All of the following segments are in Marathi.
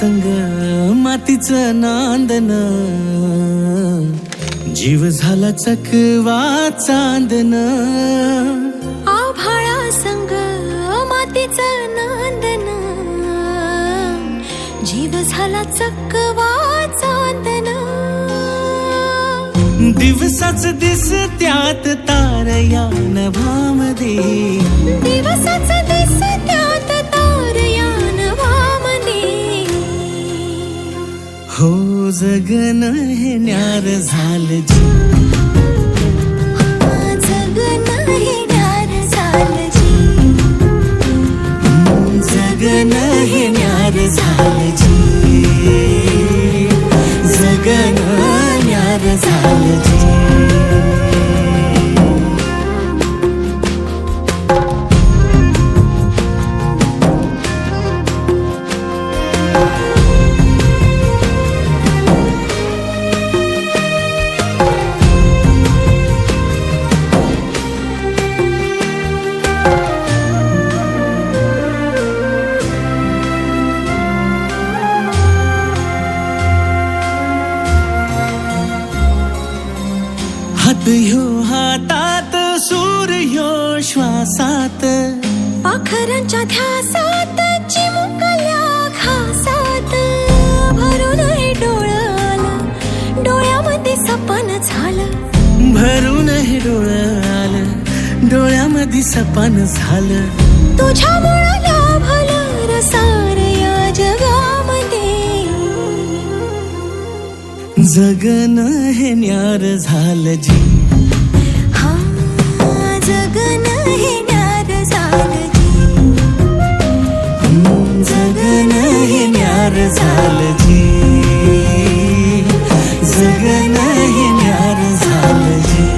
संग मातीचं नांदन, जीव झाला चकवा चांदन. आभाळा संग मातीचं नांदन, जीव झाला चकवा चांदन. दिवसाच दिसत्यात तारया नभामध्ये, दिवसाच दिसत्यात तारया नभामध्ये. हो जगन हे न्यार झालं जी, जगन हे न्यार झालं जी. जगन हे न्यार झालं जी, जगन न्यार झालं जी. हात ह्यो हातात, सूर ह्यो श्वासात, पाखरांच्या ध्यासात, चिमुकल्या घासात. भरून हे डोळं आलं, डोळ्यामध्ये सपन झालं. भरून हे डोळं आलं, डोळ्यामध्ये सपन झालं. तुझ्यामुळं लाभलं रसार या जगामध्ये. जगन हे न्यार झालं जी, हा जगन हे न्यार झालं जी. जगन हे न्यार झालं जी, जगन हे न्यार झालं जी.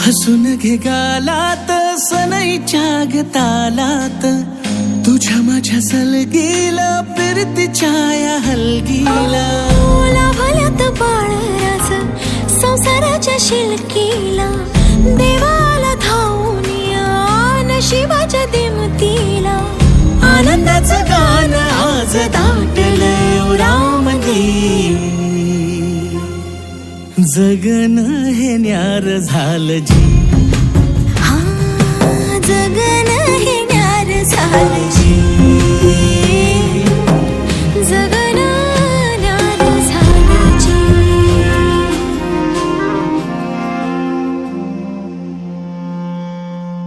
हसून घे गालात, सनईच्या गतालात, तुझ्या माझ्या सलगीला, फिरतीच्या या हलगीला. लाभल्यात बाळराज संसाराच्या शिलकीला. देवाला धावून या नशिबाच्या दिमतीला. आनंदाचं गाणं आज दाटलंय उरामध्ये. जगन हे न्यार झालं जी, हा जगन हे न्यार झालं जी.